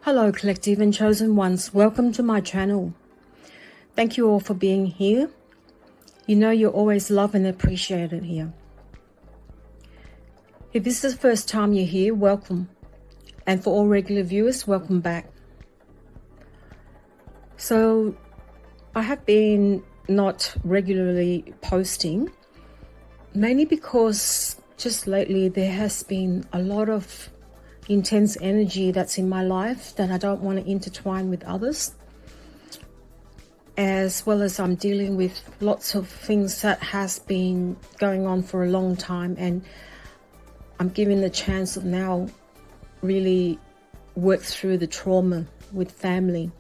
Hello collective and chosen ones, welcome to my channel. Thank you all for being here. You know you're always loved and appreciated here. If this is the first time you're here, welcome. And for all regular viewers, welcome back. So I have been not regularly posting, mainly because just lately there has been a lot of intense energy that's in my life that I don't want to intertwine with others, as well as I'm dealing with lots of things that has been going on for a long time, and I'm given the chance of now really work through the trauma with family.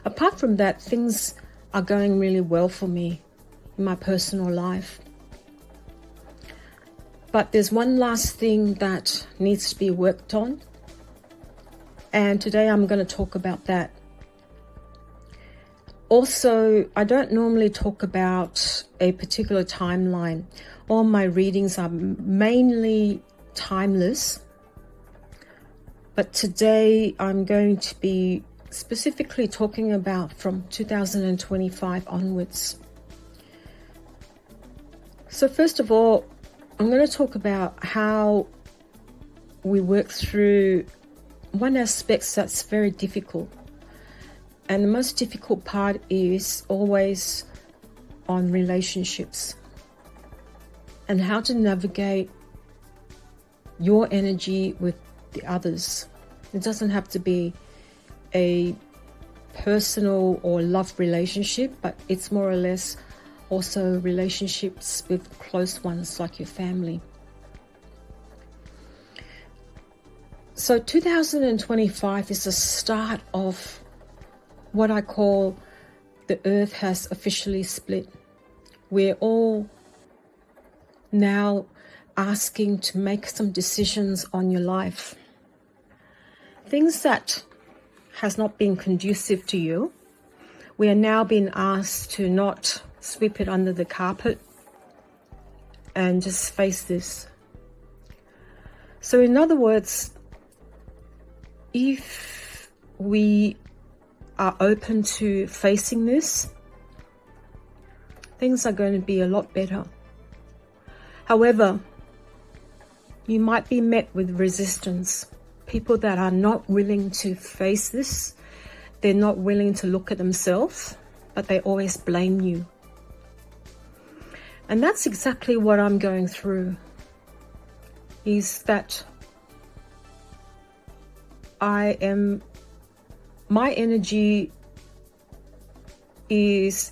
Apart from that, things are going really well for me in my personal life. But there's one last thing that needs to be worked on, and today I'm going to talk about that. Also, I don't normally talk about a particular timeline. All my readings are mainly timeless, but today I'm going to be specifically talking about from 2025 onwards. So first of all, I'm going to talk about how we work through one aspect that's very difficult. And the most difficult part is always on relationships and how to navigate your energy with the others. It doesn't have to be a personal or love relationship, but it's more or less also relationships with close ones like your family. So 2025 is the start of what I call the earth has officially split. We're all now asking to make some decisions on your life. Things that has not been conducive to you, we are now being asked to not sweep it under the carpet and just face this. So in other words, if we are open to facing this, things are going to be a lot better. However, you might be met with resistance. People that are not willing to face this, they're not willing to look at themselves, but they always blame you. And that's exactly what I'm going through, is that my energy is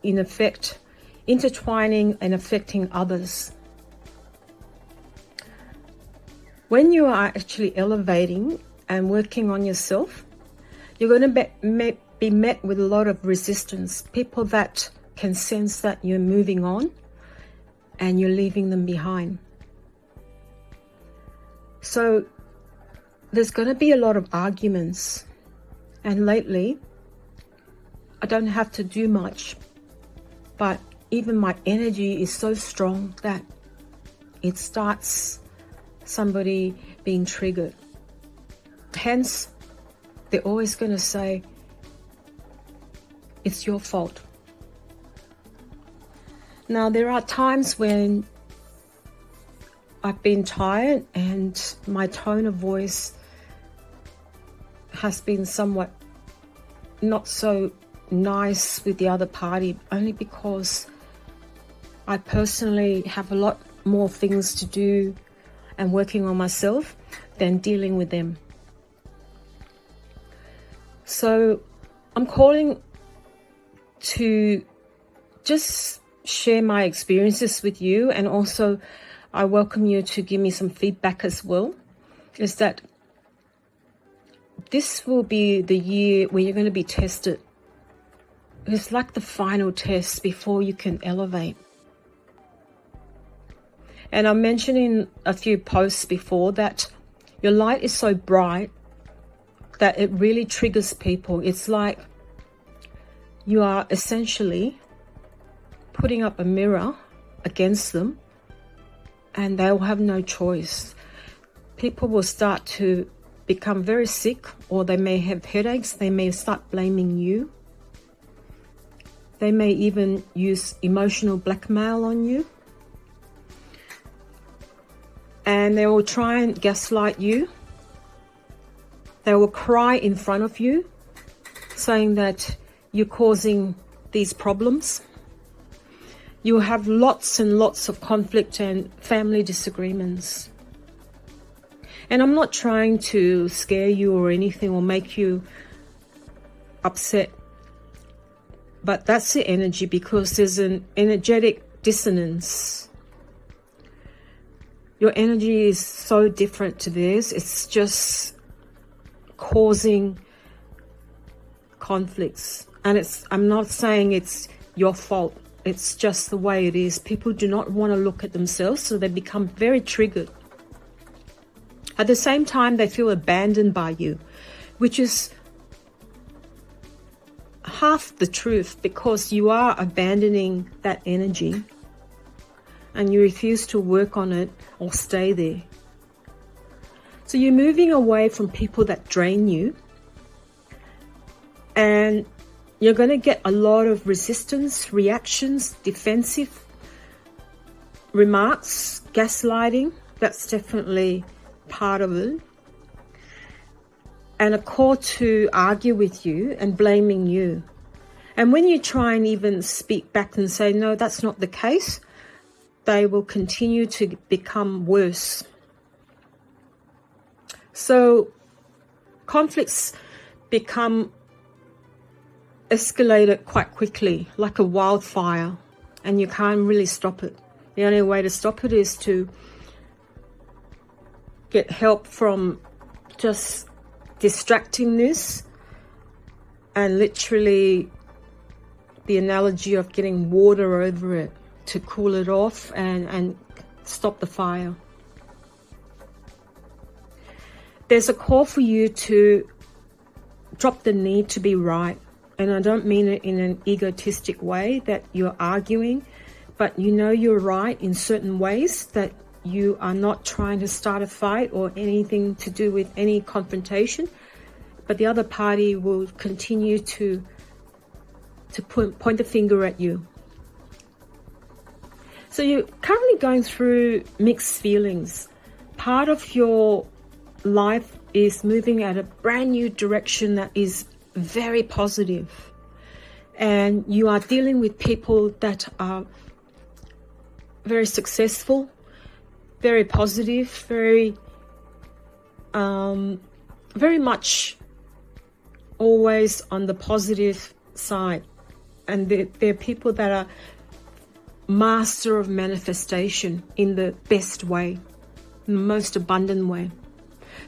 in effect intertwining and affecting others. When you are actually elevating and working on yourself, you're going to be met with a lot of resistance. People that can sense that you're moving on and you're leaving them behind. So there's going to be a lot of arguments. And lately, I don't have to do much, but even my energy is so strong that it starts somebody being triggered. Hence, they're always going to say, it's your fault. Now, there are times when I've been tired and my tone of voice has been somewhat not so nice with the other party, only because I personally have a lot more things to do and working on myself than dealing with them. So I'm calling to just share my experiences with you, and also I welcome you to give me some feedback as well, is that this will be the year where you're going to be tested. It's like the final test before you can elevate. And I mentioned in a few posts before that your light is so bright that it really triggers people. It's like you are essentially putting up a mirror against them, and they'll have no choice. People will start to become very sick, or they may have headaches. They may start blaming you. They may even use emotional blackmail on you. And they will try and gaslight you. They will cry in front of you, saying that you're causing these problems. You will have lots and lots of conflict and family disagreements. And I'm not trying to scare you or anything or make you upset. But that's the energy, because there's an energetic dissonance. Your energy is so different to theirs. It's just causing conflicts. And I'm not saying it's your fault. It's just the way it is. People do not want to look at themselves, so they become very triggered. At the same time, they feel abandoned by you, which is half the truth, because you are abandoning that energy and you refuse to work on it or stay there. So you're moving away from people that drain you, and you're going to get a lot of resistance, reactions, defensive remarks, gaslighting. That's definitely part of it. And a call to argue with you and blaming you. And when you try and even speak back and say, no, that's not the case, they will continue to become worse. So conflicts become escalated quite quickly, like a wildfire, and you can't really stop it. The only way to stop it is to get help from just distracting this, and literally the analogy of getting water over it to cool it off and stop the fire. There's a call for you to drop the need to be right. And I don't mean it in an egotistic way that you're arguing, but you know you're right in certain ways, that you are not trying to start a fight or anything to do with any confrontation, but the other party will continue to point the finger at you. So you're currently going through mixed feelings. Part of your life is moving at a brand new direction that is very positive, and you are dealing with people that are very successful, very positive, very much always on the positive side. And they're people that are master of manifestation in the best way, in the most abundant way.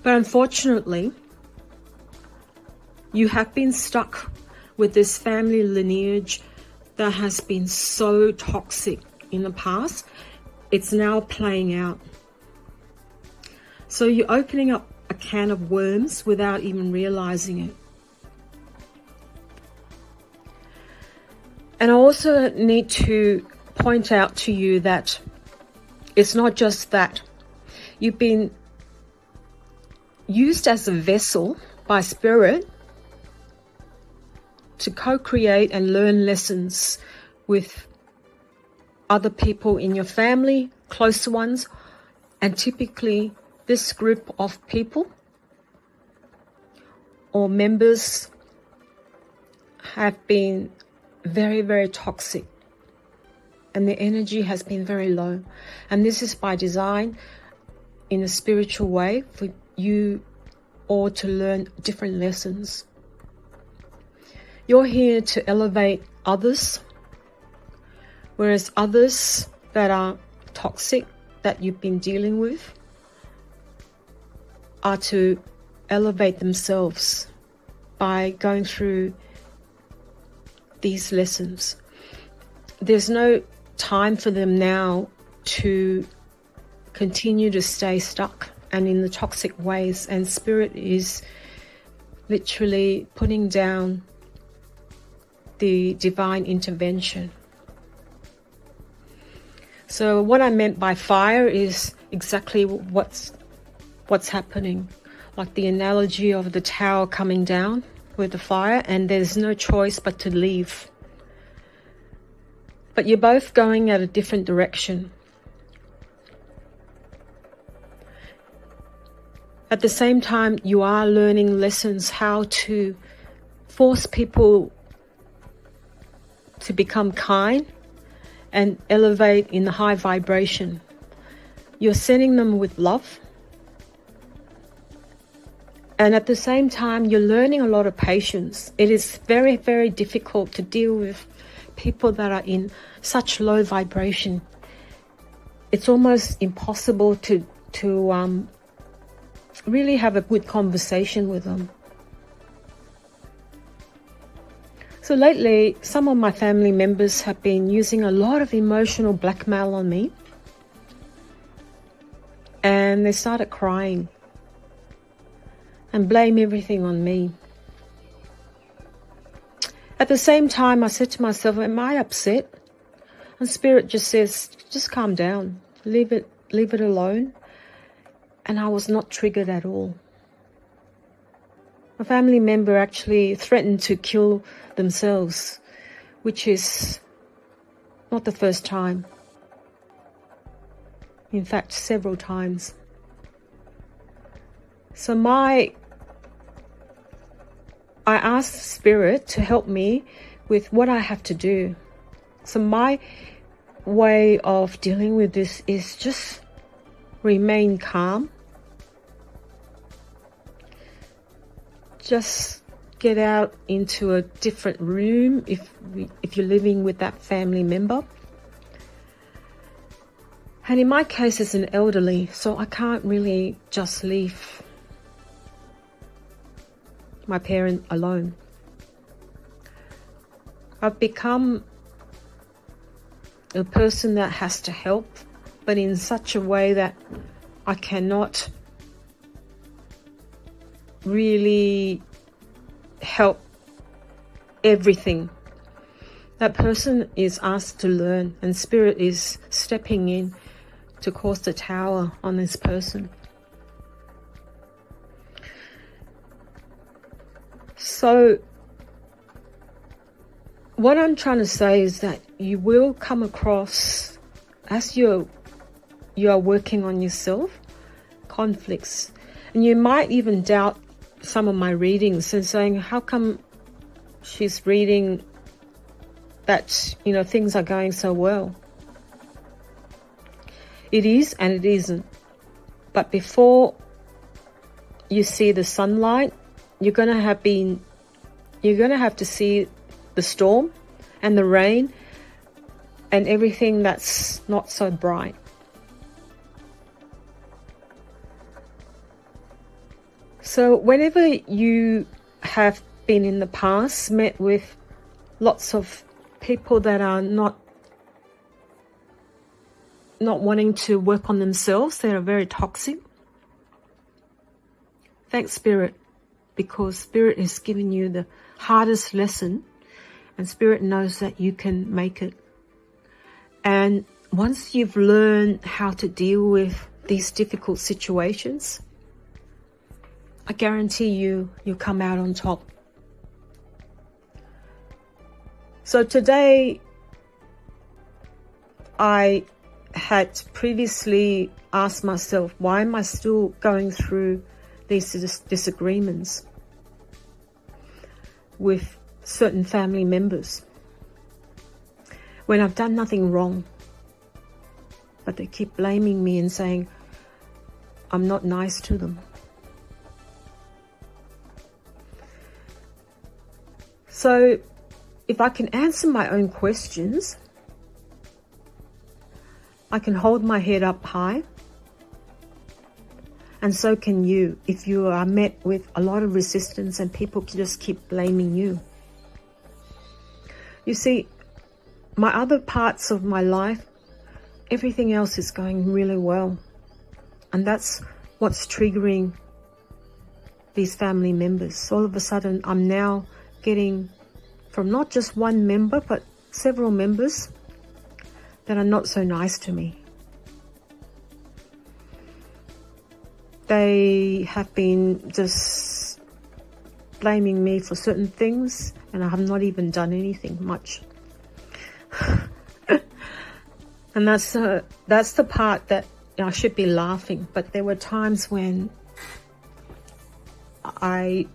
But unfortunately, you have been stuck with this family lineage that has been so toxic in the past. It's now playing out. So you're opening up a can of worms without even realizing it. And I also need to point out to you that it's not just that. You've been used as a vessel by Spirit to co-create and learn lessons with other people in your family, close ones, and typically this group of people or members have been very, very toxic, and the energy has been very low. And this is by design, in a spiritual way, for you all to learn different lessons. You're here to elevate others, whereas others that are toxic, that you've been dealing with, are to elevate themselves by going through these lessons. There's no time for them now to continue to stay stuck and in the toxic ways, and Spirit is literally putting down the divine intervention. So what I meant by fire is exactly what's happening. like the analogy of the tower coming down with the fire, and there's no choice but to leave. But you're both going at a different direction. At the same time, you are learning lessons how to force people to become kind and elevate in the high vibration. You're sending them with love. And at the same time, you're learning a lot of patience. It is very, very difficult to deal with people that are in such low vibration. It's almost impossible to really have a good conversation with them. So lately, some of my family members have been using a lot of emotional blackmail on me. And they started crying and blame everything on me. At the same time, I said to myself, am I upset? And Spirit just says, just calm down, leave it alone. And I was not triggered at all. A family member actually threatened to kill themselves, which is not the first time. In fact, several times. So I asked Spirit to help me with what I have to do. So my way of dealing with this is just remain calm. Just get out into a different room if you're living with that family member. And in my case, it's an elderly, so I can't really just leave my parent alone. I've become a person that has to help, but in such a way that I cannot really help everything. That person is asked to learn, and Spirit is stepping in to cause the tower on this person. So what I'm trying to say is that you will come across, as you are working on yourself, conflicts. And you might even doubt some of my readings and saying, how come she's reading that, things are going so well? It is and it isn't. But before you see the sunlight, you're going to have to see the storm and the rain and everything that's not so bright. So whenever you have been in the past met with lots of people that are not wanting to work on themselves, they are very toxic, thank Spirit, because Spirit has given you the hardest lesson, and Spirit knows that you can make it. And once you've learned how to deal with these difficult situations, I guarantee you'll come out on top. So today, I had previously asked myself, why am I still going through these disagreements with certain family members when I've done nothing wrong? But they keep blaming me and saying I'm not nice to them. So if I can answer my own questions, I can hold my head up high, and so can you if you are met with a lot of resistance and people just keep blaming you. You see, my other parts of my life, everything else is going really well, and that's what's triggering these family members. All of a sudden, I'm now getting from not just one member, but several members that are not so nice to me. they have been just blaming me for certain things, and I have not even done anything much. And that's the part that I should be laughing, but there were times when I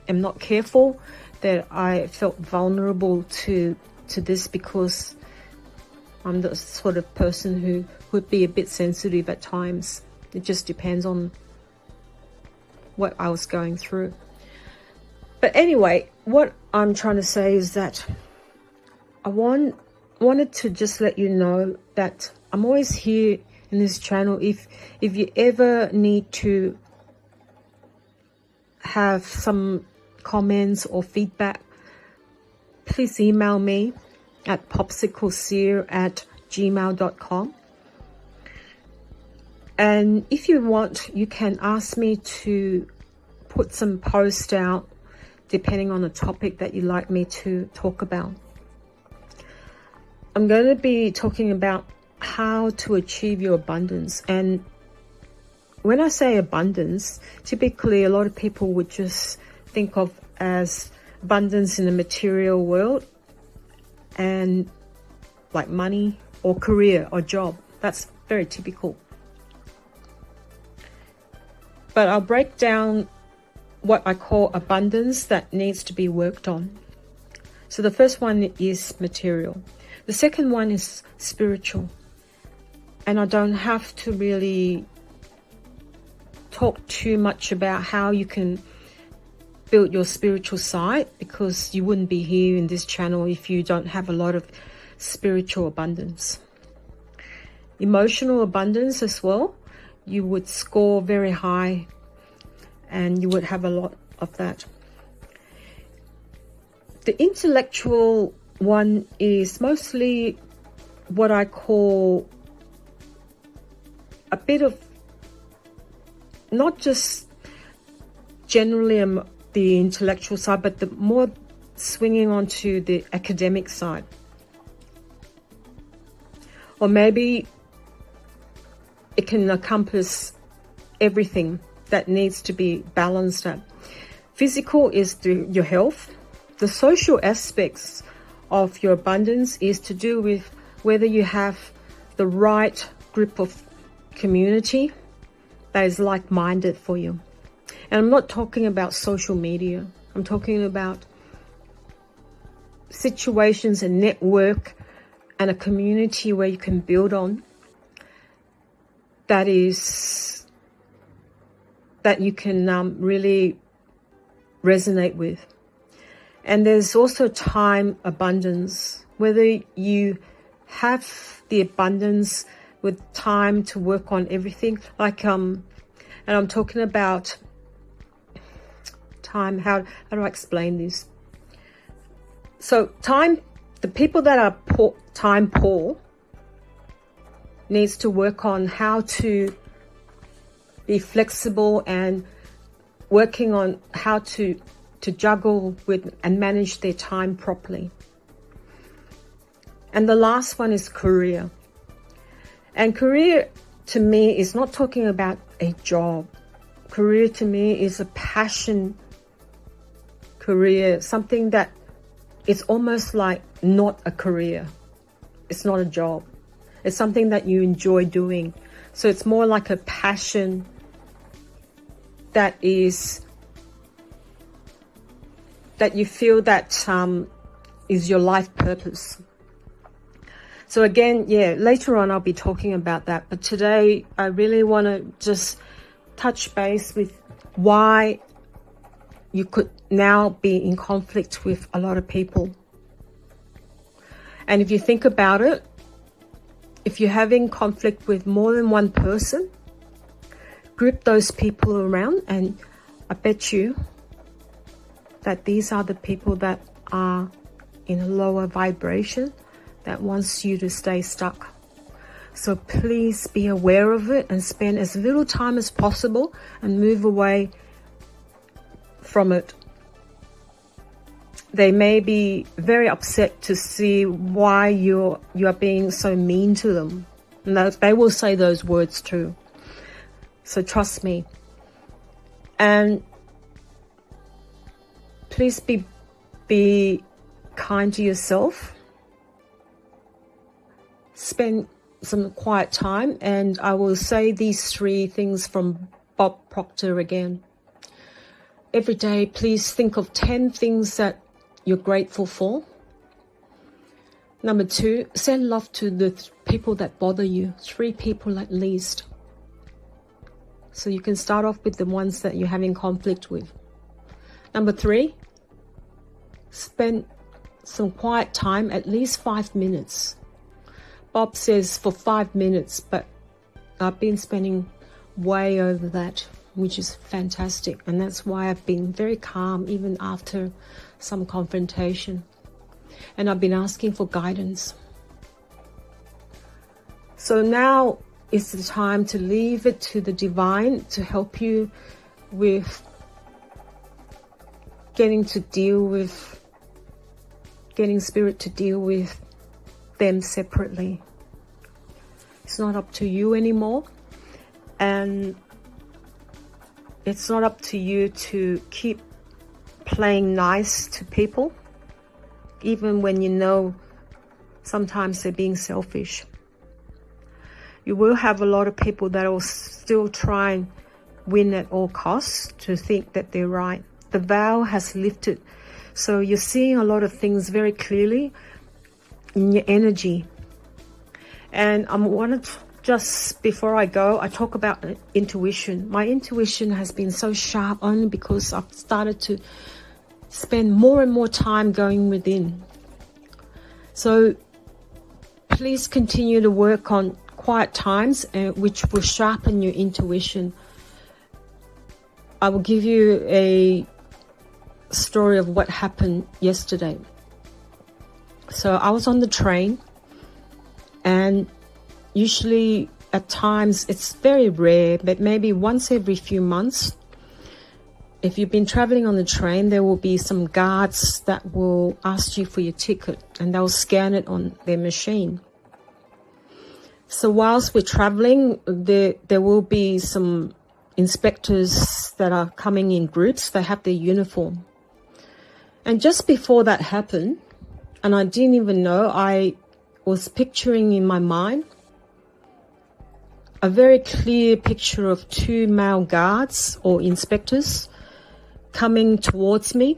am not careful, that I felt vulnerable to this, because I'm the sort of person who would be a bit sensitive at times. It just depends on what I was going through. But anyway, what I'm trying to say is that I wanted to just let you know that I'm always here in this channel. If you ever need to have some comments or feedback, please email me at popsicleseer@gmail.com. And if you want, you can ask me to put some posts out depending on the topic that you'd like me to talk about. I'm going to be talking about how to achieve your abundance. And when I say abundance, typically a lot of people would just think of as abundance in the material world, and like money or career or job. That's very typical. But I'll break down what I call abundance that needs to be worked on. So the first one is material. The second one is spiritual. And I don't have to really talk too much about how you can build your spiritual side, because you wouldn't be here in this channel if you don't have a lot of spiritual abundance. Emotional abundance as well, you would score very high, and you would have a lot of that. The intellectual one is mostly what I call a bit of, not just generally the intellectual side, but the more swinging onto the academic side. Or maybe it can encompass everything that needs to be balanced out. Physical is your health. The social aspects of your abundance is to do with whether you have the right group of community that is like-minded for you. And I'm not talking about social media. I'm talking about situations and network and a community where you can build on, that you can really resonate with. And there's also time abundance, whether you have the abundance with time to work on everything, like and I'm talking about time. How do I explain this? So time, the people that are time poor needs to work on how to be flexible and working on how to juggle with and manage their time properly. And the last one is career. And career to me is not talking about a job. Career to me is a passion career, something that is almost like not a career. It's not a job. It's something that you enjoy doing. So it's more like a passion that you feel that is your life purpose. So again, yeah, later on I'll be talking about that. But today I really want to just touch base with why you could now be in conflict with a lot of people. And if you think about it, if you're having conflict with more than one person, group those people around, and I bet you that these are the people that are in a lower vibration that wants you to stay stuck. So please be aware of it and spend as little time as possible and move away from it. They may be very upset to see why you are being so mean to them. And they will say those words too. So trust me. And please be kind to yourself. Spend some quiet time, and I will say these 3 things from Bob Proctor again. Every day, please think of 10 things that you're grateful for. Number 2, send love to the people that bother you, 3 people at least. So you can start off with the ones that you're having conflict with. Number 3, spend some quiet time, at least 5 minutes. Bob says for 5 minutes, but I've been spending way over that, which is fantastic. And that's why I've been very calm even after some confrontation. And I've been asking for guidance. So now is the time to leave it to the divine to help you with getting spirit to deal with them separately. It's not up to you anymore, and it's not up to you to keep playing nice to people, even when you know sometimes they're being selfish. You will have a lot of people that will still try and win at all costs to think that they're right. The veil has lifted, so you're seeing a lot of things very clearly in your energy. And I want to just, before I go, I talk about intuition. My intuition has been so sharp only because I've started to spend more and more time going within. So please continue to work on quiet times, which will sharpen your intuition. I will give you a story of what happened yesterday. So I was on the train, and usually at times, it's very rare, but maybe once every few months, if you've been traveling on the train, there will be some guards that will ask you for your ticket, and they'll scan it on their machine. So whilst we're traveling, there will be some inspectors that are coming in groups. They have their uniform. And just before that happened, and I didn't even know, I was picturing in my mind a very clear picture of 2 male guards or inspectors coming towards me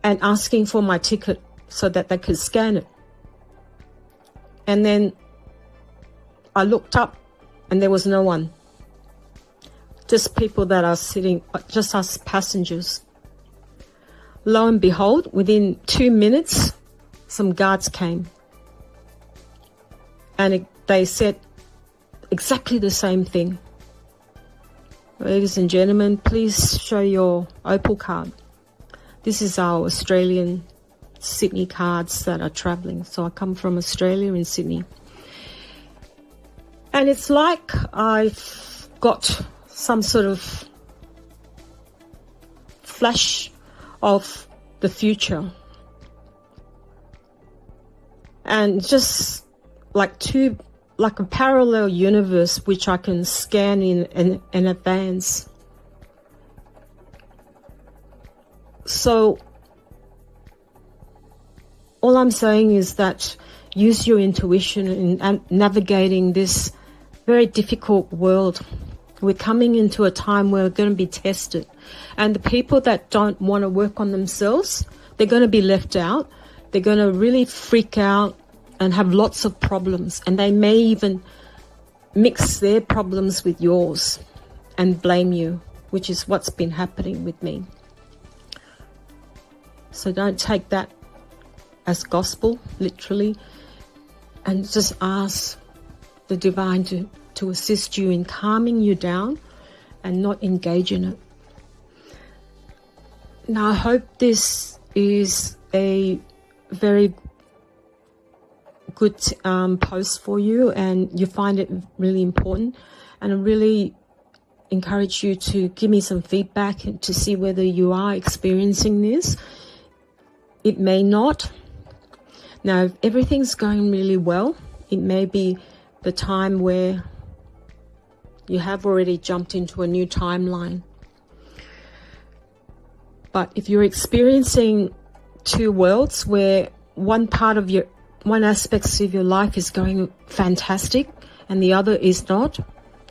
and asking for my ticket so that they could scan it. And then I looked up and there was no one. Just people that are sitting, just us passengers. Lo and behold, within 2 minutes, some guards came. And they said exactly the same thing. Ladies and gentlemen, please show your Opal card. This is our Australian Sydney cards that are travelling. So I come from Australia in Sydney. And it's like I've got some sort of flash of the future. And just like a parallel universe which I can scan in advance. So all I'm saying is that use your intuition in navigating this very difficult world. We're coming into a time where we're going to be tested. And the people that don't want to work on themselves, they're going to be left out. They're going to really freak out and have lots of problems. And they may even mix their problems with yours and blame you, which is what's been happening with me. So don't take that as gospel, literally, and just ask the divine to assist you in calming you down and not engage in it. Now, I hope this is a very good post for you and you find it really important. And I really encourage you to give me some feedback to see whether you are experiencing this. It may not. Now, if everything's going really well, it may be the time where You have already jumped into a new timeline. But if you're experiencing two worlds where one aspect of your life is going fantastic and the other is not,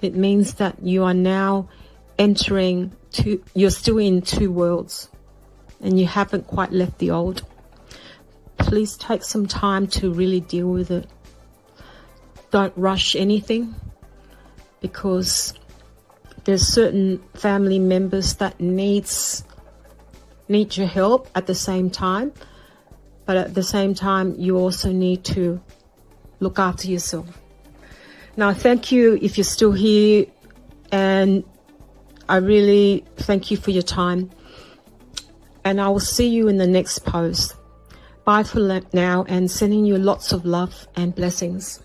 it means that you are now you're still in two worlds and you haven't quite left the old. Please take some time to really deal with it. Don't rush anything, because there's certain family members that need your help at the same time, but at the same time you also need to look after yourself. Now, thank you if you're still here, and I really thank you for your time, and I will see you in the next post. Bye for now, and sending you lots of love and blessings.